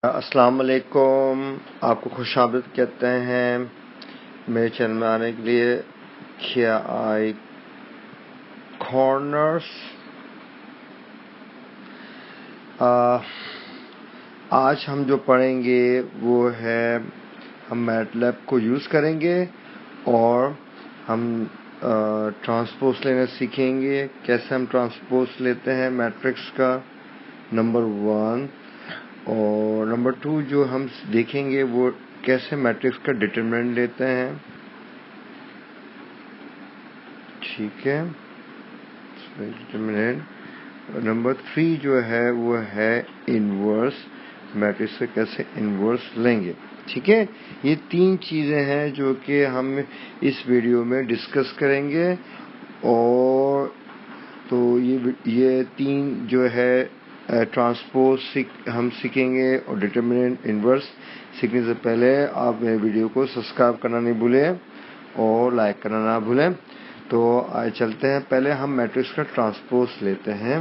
अस्सलाम वालेकुम, आपको खुशामदीद कहते हैं मेरे चैनल में आने के लिए। क्या आई कॉर्नर्स। आज हम जो पढ़ेंगे वो है, हम मैटलैब को यूज़ करेंगे और हम ट्रांसपोज लेना सीखेंगे। कैसे हम ट्रांसपोज लेते हैं मैट्रिक्स का, नंबर 1। और नंबर 2 जो हम देखेंगे वो कैसे मैट्रिक्स का डिटरमिनेंट लेते हैं। ठीक है, डिटरमिनेंट। नंबर 3 जो है वो है इनवर्स, मैट्रिक्स से कैसे इनवर्स लेंगे। ठीक है, ये 3 चीज़ें हैं जो कि हम इस वीडियो में डिस्कस करेंगे। और तो ये 3 जो है ट्रांसपोज हम सीखेंगे और डिटरमिनेंट इनवर्स सीखने से पहले आप मेरे वीडियो को सब्सक्राइब करना नहीं भूलें और लाइक करना ना भूलें। तो आइए चलते हैं, पहले हम मैट्रिक्स का ट्रांसपोज लेते हैं।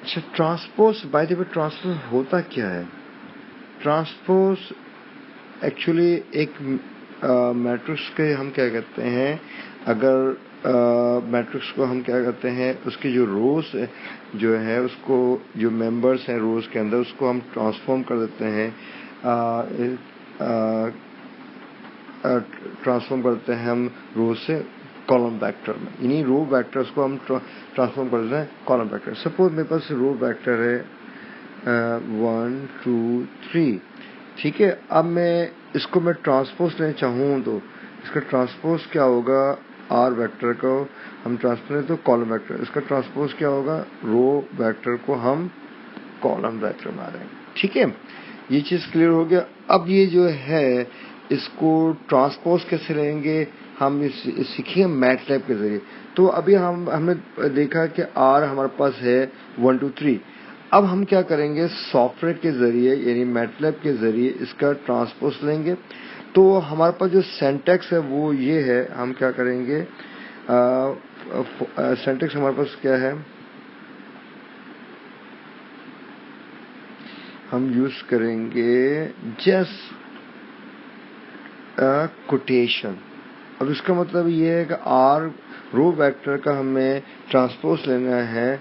अच्छा, transpose, by the way transpose होता क्या है? ट्रांसपोज एक्चुअली एक मैट्रिक्स के हम क्या कहते हैं, अगर मैट्रिक्स को हम क्या करते हैं, उसकी जो रोज जो है उसको, जो मेंबर्स हैं रोज के अंदर, उसको हम ट्रांसफॉर्म कर देते हैं, ट्रांसफॉर्म करते हैं हम रोज से कॉलम वेक्टर में। इन्हीं रो वेक्टर्स को हम ट्रांसफॉर्म कर देते हैं कॉलम वेक्टर। सपोज मेरे पास रो वेक्टर है 1 2 3। ठीक है, अब मैं इसको ट्रांसपोज लेना चाहूँ तो इसका ट्रांसपोज क्या होगा? आर वेक्टर को हम ट्रांसपोज तो कॉलम वेक्टर, इसका ट्रांसपोज क्या होगा? रो वेक्टर को हम कॉलम वेक्टर में आ जाएंगे। ठीक है, ये चीज़ क्लियर हो गया। अब ये जो है इसको ट्रांसपोज कैसे लेंगे हम सीखेंगे मैटलैब के जरिए। तो अभी हमने देखा कि आर हमारे पास है 1 2 3। अब हम क्या करेंगे, सॉफ्टवेयर के जरिए यानी मैटलैब के जरिए इसका ट्रांसपोज लेंगे। तो हमारे पास जो सिंटैक्स है वो ये है, हम क्या करेंगे, सिंटैक्स हमारे पास क्या है, हम यूज करेंगे जस्ट कोटेशन। अब इसका मतलब ये है कि आर रो वेक्टर का हमें ट्रांसपोज लेना है।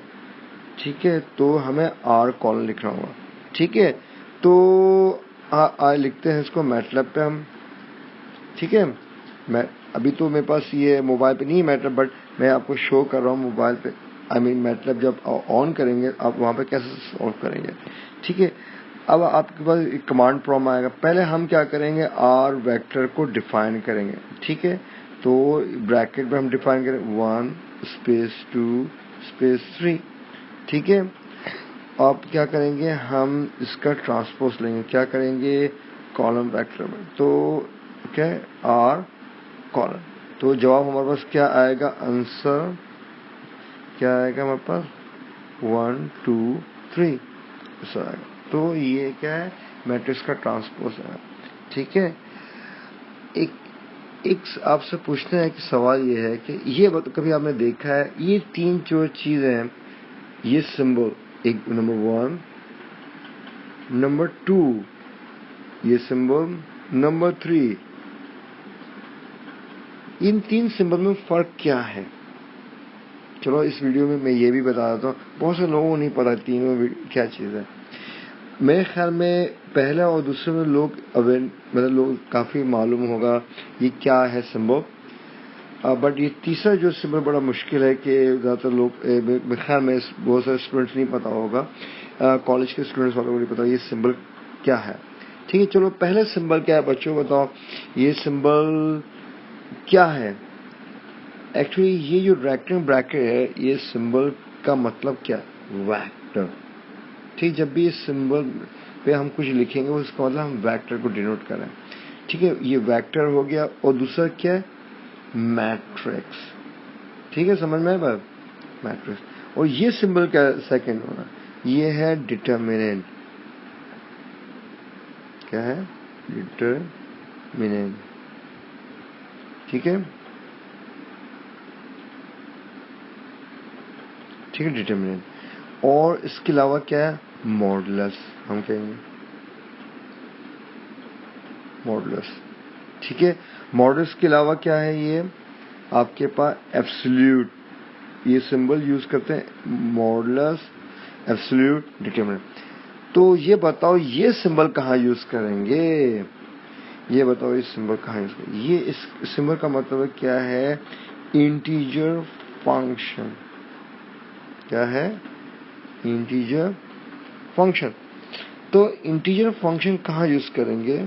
ठीक है, तो हमें आर कॉलम लिखना होगा। ठीक है, तो आए लिखते हैं इसको मैटलैब पे हम। ठीक है, मैं अभी तो मेरे पास ये मोबाइल पे नहीं है मैटलैब, बट मैं आपको शो कर रहा हूँ मोबाइल पे। आई मीन मैटलैब जब ऑन करेंगे आप वहाँ पे कैसे सॉल्व करेंगे। ठीक है, अब आपके पास एक कमांड प्रॉम्प्ट आएगा। पहले हम क्या करेंगे, आर वेक्टर को डिफाइन करेंगे। ठीक है, तो ब्रैकेट में हम डिफाइन करें 1 स्पेस 2 स्पेस 3। ठीक है, अब क्या करेंगे, हम इसका ट्रांसपोज लेंगे। क्या करेंगे, कॉलम वेक्टर में। तो क्या है, आर कॉलम। तो जवाब हमारे पास क्या आएगा, आंसर क्या आएगा हमारे पास 1 2 3 ऐसा आएगा। तो ये क्या है, मैट्रिक्स का ट्रांसपोज है। ठीक है, एक आपसे पूछना है कि सवाल ये है कि ये कभी आपने देखा है ये 3 जो चीजें हैं, ये सिंबल, एक नंबर 1, नंबर 2 ये सिंबल, नंबर 3, इन 3 सिंबल में फर्क क्या है? चलो इस वीडियो में मैं ये भी बता देता हूँ, बहुत से लोगों को नहीं पता तीनों क्या चीज़ है। मेरे ख्याल में पहला और दूसरे में लोग मतलब लोग काफ़ी मालूम होगा ये क्या है सिंबल। बट ये तीसरा जो सिंबल बड़ा मुश्किल है कि ज़्यादातर लोग, मेरे ख्याल में बहुत सारे स्टूडेंट्स नहीं पता होगा, कॉलेज के स्टूडेंट्स वालों को नहीं पता ये सिंबल क्या है। ठीक है, चलो पहले सिंबल क्या है बच्चों, बताओ ये सिंबल क्या है? एक्चुअली ये जो रेक्टेंगल ब्रैकेट है, ये सिंबल का मतलब क्या है, वेक्टर। ठीक, जब भी इस सिंबल पे हम कुछ लिखेंगे उसका मतलब हम वेक्टर को डिनोट करें। ठीक है, ये वेक्टर हो गया। और दूसरा क्या है, मैट्रिक्स। ठीक है, समझ में आया बात, मैट्रिक्स। और ये सिंबल क्या सेकंड होना, ये है डिटरमिनेंट। क्या है, डिटरमिनेंट। ठीक है, ठीक है, डिटरमिनेंट। और इसके अलावा क्या है, मॉडुलस हम कहेंगे, मॉडुलस। ठीक है, मॉडुलस के अलावा क्या है, ये आपके पास एब्सोल्यूट, ये सिंबल यूज करते हैं, मॉडुलस, एब्सोल्यूट, डिटरमिनेंट। तो ये बताओ ये सिंबल कहाँ यूज करेंगे, ये बताओ ये सिंबल कहाँ यूज करेंगे। ये इस सिंबल का मतलब क्या है, इंटीजर फंक्शन। क्या है, इंटीजर फंक्शन। तो इंटीजर फंक्शन कहाँ यूज करेंगे,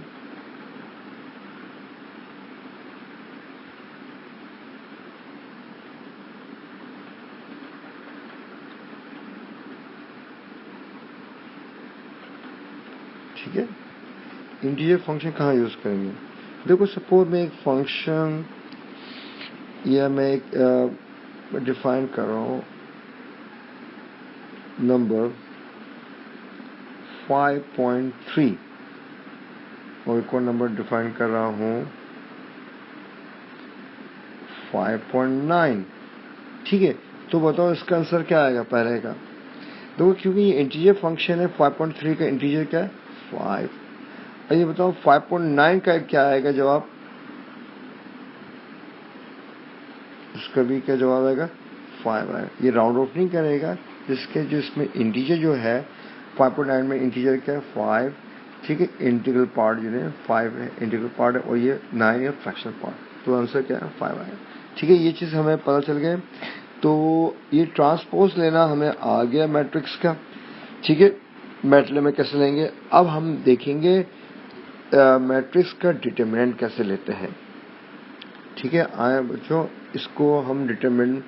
ठीक है, इंटीजर फंक्शन कहाँ यूज करेंगे। देखो सपोज मैं एक फंक्शन या मैं एक डिफाइन कर रहा हूँ नंबर 5.3 और एक और नंबर डिफाइन कर रहा हूँ 5.9। ठीक है, तो बताओ इसका आंसर क्या आएगा पहले का। देखो क्योंकि ये इंटीजर फंक्शन है, 5.3 का इंटीजर क्या है, 5। और ये बताओ 5.9 का क्या आएगा जवाब, उसका भी क्या जवाब आएगा, 5 आएगा। ये राउंड ऑफ नहीं करेगा, जिसके जो इसमें इंटीजर जो है 5.9 में इंटीजर क्या है, 5। ठीक है, इंटीग्रल पार्ट जो है 5 है, इंटीग्रल पार्ट है, और ये 9 है फ्रैक्शनल पार्ट। तो आंसर क्या है, 5 आएगा। ठीक है, ये चीज़ हमें पता चल गए। तो ये ट्रांसपोज लेना हमें आ गया मैट्रिक्स का। ठीक है, मैटलैब में कैसे लेंगे, अब हम देखेंगे मैट्रिक्स का डिटरमिनेंट कैसे लेते हैं। ठीक है, आए बच्चों, इसको हम डिटरमिनेंट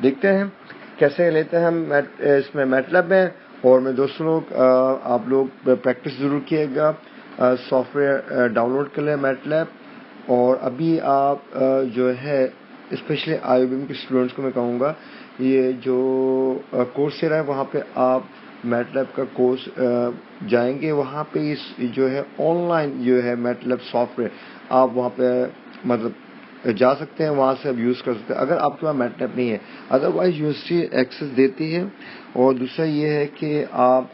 देखते हैं कैसे लेते हैं हम इसमें मैटलैब में। और मैं दोस्तों लोग आप लोग प्रैक्टिस जरूर किएगा, सॉफ्टवेयर डाउनलोड कर लें मैटलैब। और अभी आप जो है स्पेशली आईओबीएम के स्टूडेंट्स को मैं कहूँगा, ये जो कोर्स है वहाँ पे आप मैटलैब का कोर्स जाएंगे, वहाँ पे इस जो है ऑनलाइन जो है मैटलैब सॉफ्टवेयर आप वहाँ पे मतलब जा सकते हैं, वहाँ से आप यूज़ कर सकते हैं अगर आपके पास मैटलैब नहीं है। अदरवाइज यूनिवर्सिटी एक्सेस देती है। और दूसरा ये है कि आप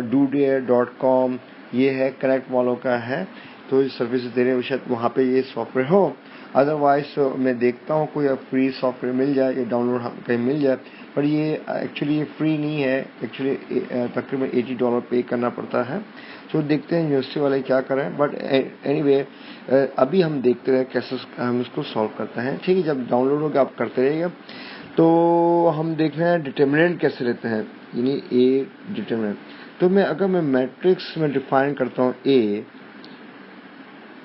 doodare.com ये है कनेक्ट वालों का है, तो ये सर्विस दे रहे हैं, शायद वहाँ पे ये सॉफ्टवेयर हो। अदरवाइज मैं देखता हूँ कोई फ्री सॉफ्टवेयर मिल जाए या डाउनलोड कहीं मिल जाए, पर ये एक्चुअली फ्री नहीं है, एक्चुअली तकरीबन $80 पे करना पड़ता है। तो देखते हैं यूनिवर्सिटी वाले क्या करें, बट एनीवे अभी हम देखते हैं कैसे हम इसको सॉल्व करते हैं। ठीक है, जब डाउनलोड होगा आप करते रहिएगा। तो हम देख रहे हैं डिटरमिनेंट कैसे लेते हैं, यानी ए डिटरमिनेंट। तो मैं अगर मैं मैट्रिक्स में डिफाइन करता हूँ ए,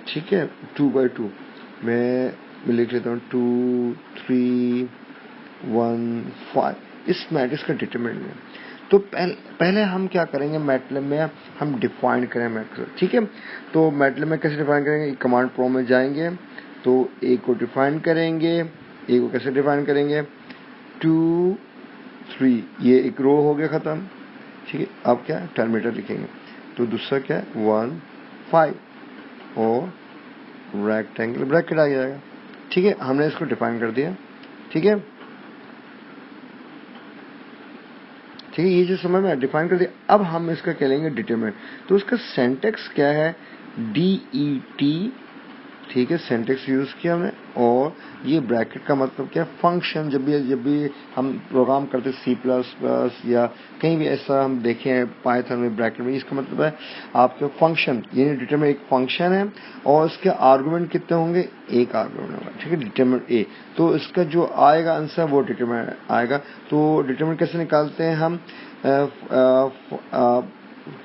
ठीक है, 2/2 मैं लिख लेता हूँ 2 3 1 5, इस मैट्रिक्स का डिटरमिनेंट है। तो पहले हम क्या करेंगे, मैटलैब में हम डिफाइन करें मैट्रिक्स। ठीक है, तो मैटलैब में कैसे डिफाइन करेंगे, कमांड प्रॉम्प्ट में जाएंगे, तो ए को डिफाइन करेंगे। ए को कैसे डिफाइन करेंगे, 2 3, ये एक रो हो गया खत्म। ठीक है, अब क्या टर्मिनेटर लिखेंगे, तो दूसरा क्या है 1 5 और रेक्टेंगल ब्रैकेट आ जाएगा। ठीक है, हमने इसको डिफाइन कर दिया। ठीक है, ठीक है, ये जो समझ में डिफाइन कर दिया। अब हम इसका क्या लेंगे, डिटरमिनेंट। तो उसका सिंटैक्स क्या है, DET। ठीक है, सिंटैक्स यूज किया हमने। और ये ब्रैकेट का मतलब क्या, फंक्शन। जब भी हम प्रोग्राम करते C++ या कहीं भी ऐसा हम देखें पाइथन में ब्रैकेट में, इसका मतलब है आपके फंक्शन, यानी डिटरमिनेंट एक फंक्शन है और इसके आर्गुमेंट कितने होंगे, एक आर्गुमेंट होगा। ठीक है, डिटरमिनेंट ए, तो इसका जो आएगा आंसर वो डिटरमिनेंट आएगा। तो डिटरमिनेंट कैसे निकालते हैं हम,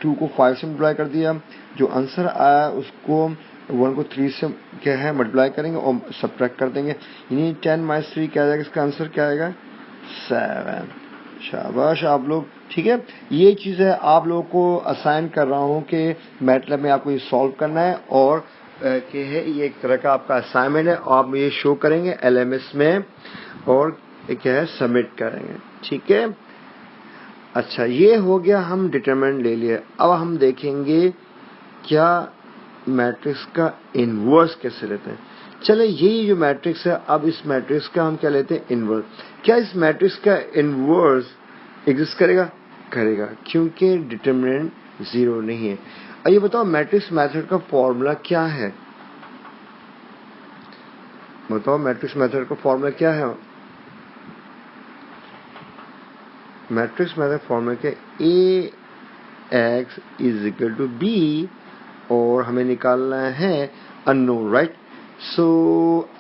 2 को 5 से मल्टीप्लाई कर दिया, जो आंसर आया उसको 1 को 3 से क्या है मल्टीप्लाई करेंगे और सब्ट्रैक्ट कर देंगे, यानी 10 - 3 क्या आ जाएगा, इसका आंसर क्या आएगा, 7। शाबाश आप लोग। ठीक है, ये चीज़ है आप लोगों को असाइन कर रहा हूँ कि मैटलैब में आपको ये सॉल्व करना है, और कि है ये एक तरह का आपका असाइनमेंट है, और आप ये शो करेंगे LMS में और क्या है सबमिट करेंगे। ठीक है, अच्छा ये हो गया, हम डिटरमिनेंट ले लिए। अब हम देखेंगे क्या मैट्रिक्स का इनवर्स कैसे लेते हैं। चले, यही जो मैट्रिक्स है, अब इस मैट्रिक्स का हम क्या लेते हैं, इनवर्स। क्या इस मैट्रिक्स का इनवर्स एग्जिस्ट करेगा, करेगा, क्योंकि डिटरमिनेंट 0 नहीं है। अब ये बताओ मैट्रिक्स मेथड का फॉर्मूला क्या है? बताओ मैट्रिक्स मेथड का फॉर्मूला क्या है? मैट्रिक्स मेथड फॉर्मूला क्या? AX = B और हमें निकालना है अननोन, राइट? सो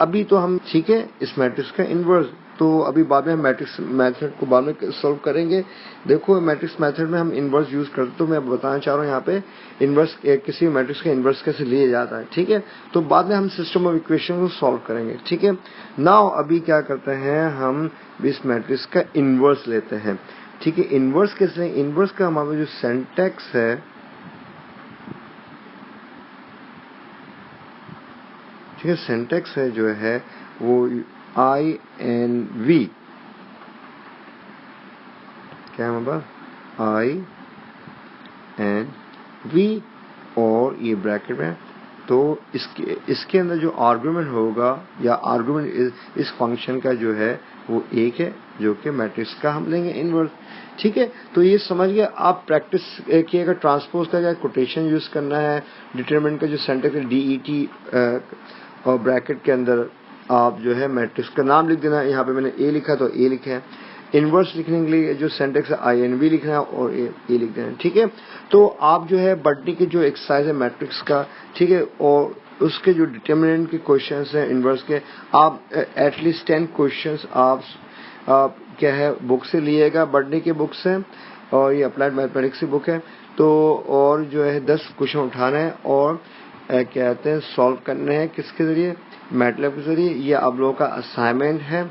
अभी तो हम ठीक है इस मैट्रिक्स का इनवर्स, तो अभी बाद में हम मैट्रिक्स मेथड को बाद में सॉल्व करेंगे। देखो मैट्रिक्स मेथड में हम इनवर्स यूज करते, तो मैं बताना चाह रहा हूँ यहाँ पे इनवर्स किसी मैट्रिक्स का इनवर्स कैसे लिया जाता है, ठीक है? तो बाद में हम सिस्टम ऑफ इक्वेशन को सॉल्व करेंगे, ठीक है? नाउ अभी क्या करते हैं, हम इस मैट्रिक्स का इनवर्स लेते हैं, ठीक है? इनवर्स कैसे? इनवर्स का हमारा जो सिंटैक्स है, ठीक है, सिंटैक्स है जो है वो INV, क्या है हमारे पास INV और ये ब्रैकेट में, तो इसके अंदर जो आर्गुमेंट होगा या आर्गुमेंट इस फंक्शन का जो है वो 1 है, जो कि मैट्रिक्स का हम लेंगे इनवर्स, ठीक है? तो ये समझ गए आप। प्रैक्टिस किएगा ट्रांसपोज का क्या कोटेशन यूज करना है, डिटरमिनेंट का जो सेंटेक्स है DET और ब्रैकेट के अंदर आप जो है मैट्रिक्स का नाम लिख देना। यहाँ पे मैंने A लिखा तो A लिखा है। इनवर्स लिखने के लिए जो सेंटेक्स है INV लिखना है और A लिख देना, ठीक है? तो आप जो है बटनी की जो एक्सरसाइज है मैट्रिक्स का, ठीक है, और उसके जो डिटरमिनेंट के क्वेश्चंस हैं इनवर्स के, आप एटलीस्ट 10 क्वेश्चंस आप क्या है बुक से लिएगा, बटनी की बुक से, और ये अप्लाइड मैथमेटिक्स की बुक है। तो और जो है 10 क्वेश्चन उठाना है और कहते हैं सॉल्व करने हैं किसके जरिए, मैटलैब के जरिए। ये आप लोगों का असाइनमेंट है,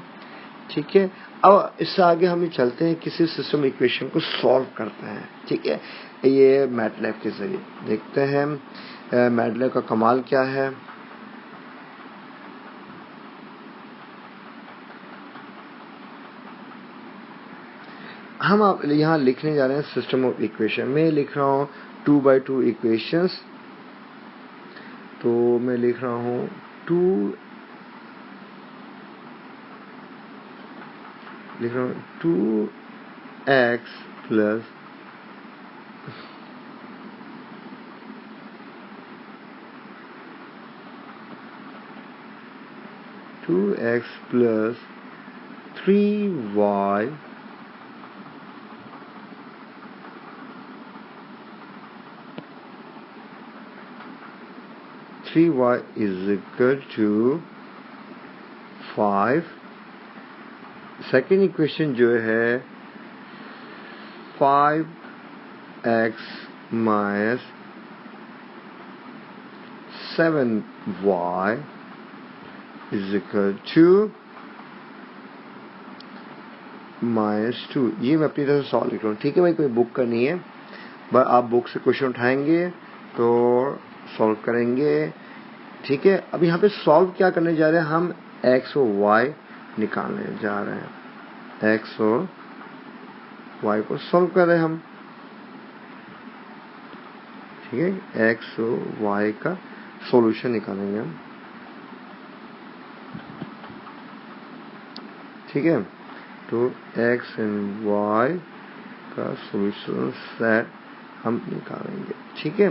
ठीक है? अब इससे आगे हम चलते हैं, किसी सिस्टम इक्वेशन को सॉल्व करते हैं, ठीक है? ये मैटलैब के जरिए देखते हैं मैटलैब का कमाल क्या है। हम आप यहाँ लिखने जा रहे हैं सिस्टम ऑफ इक्वेशन। मैं लिख रहा हूँ 2x2 इक्वेशंस, तो मैं लिख रहा हूँ 2x plus 2x plus 3y is equal to 5। Second equation जो है 5x minus 7y is equal to -2। ये मैं अपनी तरफ से सॉल्व लिख रहा हूँ, ठीक है भाई? कोई बुक का नहीं है, बस आप बुक से क्वेश्चन उठाएंगे तो सॉल्व करेंगे, ठीक है? अब यहाँ पे सॉल्व क्या करने जा रहे हैं, हम x और y निकालने जा रहे हैं। x और y को सॉल्व कर रहे हैं हम, ठीक है? x और y का सॉल्यूशन निकालेंगे हम, ठीक है? तो x एंड y का सॉल्यूशन सेट हम निकालेंगे, ठीक है?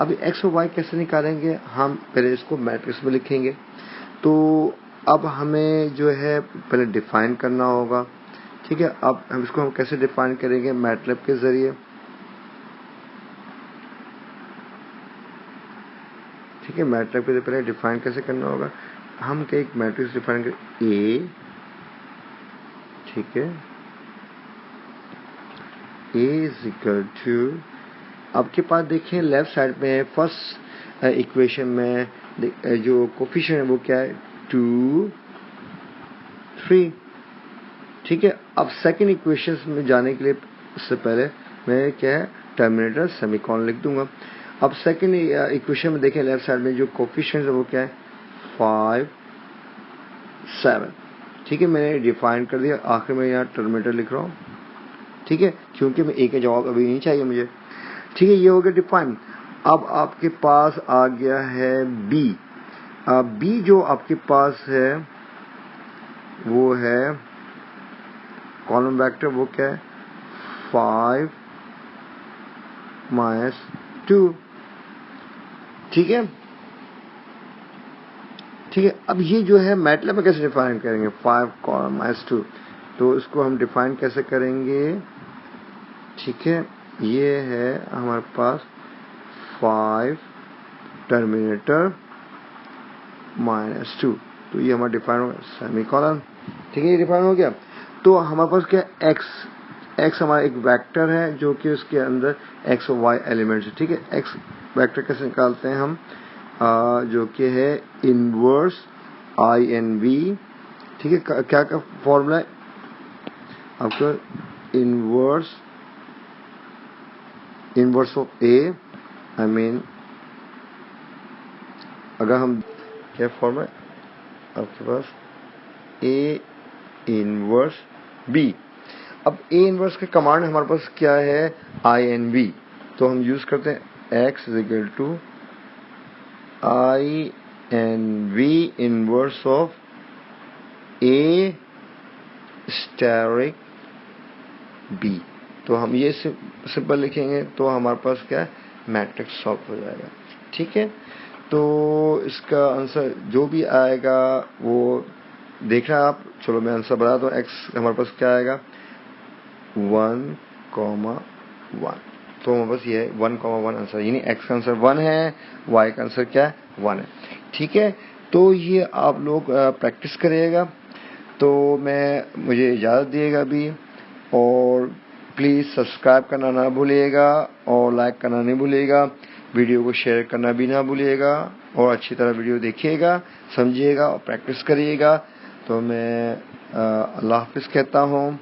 अभी x और y कैसे निकालेंगे, हम पहले इसको मैट्रिक्स में लिखेंगे। तो अब हमें जो है पहले डिफाइन करना होगा, ठीक है? अब हम इसको कैसे डिफाइन करेंगे, मैटलैब के जरिए, ठीक है? मैटलैब के जरिए पहले डिफाइन कैसे करना होगा, हम एक मैट्रिक्स डिफाइन करें A, ठीक है? A is equal to, आपके पास देखिए लेफ्ट साइड में फर्स्ट इक्वेशन में जो कोफिशिएंट है वो क्या है, 2, 3, ठीक है? अब सेकंड इक्वेशन में जाने के लिए इससे पहले मैं क्या है टर्मिनेटर सेमीकोलन लिख दूंगा। अब सेकंड इक्वेशन में देखें लेफ्ट साइड में जो कोफिशिएंट है वो क्या है, 5, 7, ठीक है? मैंने डिफाइन कर दिया, आखिर में यहाँ टर्मिनेटर लिख रहा हूँ, ठीक है? क्योंकि मैं A का जवाब अभी नहीं चाहिए मुझे, ठीक है? ये हो गया डिफाइन। अब आपके पास आ गया है B। B जो आपके पास है वो है कॉलम वेक्टर, वो क्या है 5 माइनस 2। ठीक है, ठीक है। अब ये जो है मैटलैब में कैसे डिफाइन करेंगे 5 माइनस 2, तो इसको हम डिफाइन कैसे करेंगे? ठीक है, ये है हमारे पास 5 टर्मिनेटर माइनस 2, तो ये हमारा डिफाइन होगा सेमीकोलन। ठीक है, ये डिफाइन हो गया। तो हमारे पास क्या एक्स हमारा एक वेक्टर है जो कि उसके अंदर एक्स और वाई एलिमेंट्स है। ठीक है, एक्स वेक्टर कैसे निकालते हैं हम? जो कि है इनवर्स INV। ठीक है, क्या क्या फॉर्मूला है आपका? Inverse of A, I mean अगर हम क्या फॉर्मूला है आपके पास? A inverse B. अब ए इनवर्स के कमांड हमारे पास क्या है? INV। तो हम यूज करते हैं x is equal to INV inverse of asterisk b. तो हम ये सिंपल लिखेंगे तो हमारे पास क्या है? मैट्रिक्स सॉल्व हो जाएगा। ठीक है, तो इसका आंसर जो भी आएगा वो देख रहे हैं आप। चलो मैं आंसर बता दूं। एक्स हमारे पास क्या आएगा? 1, 1। तो हमारे पास ये 1, 1 आंसर, यानी एक्स का आंसर 1 है, वाई का आंसर क्या है? 1 है। ठीक है, तो ये आप लोग प्रैक्टिस करिएगा। तो मुझे इजाज़त दिएगा अभी, और प्लीज़ सब्सक्राइब करना ना भूलिएगा और लाइक करना नहीं भूलिएगा। वीडियो को शेयर करना भी ना भूलिएगा, और अच्छी तरह वीडियो देखिएगा, समझिएगा और प्रैक्टिस करिएगा। तो मैं अल्लाह हाफ़िज़ कहता हूँ।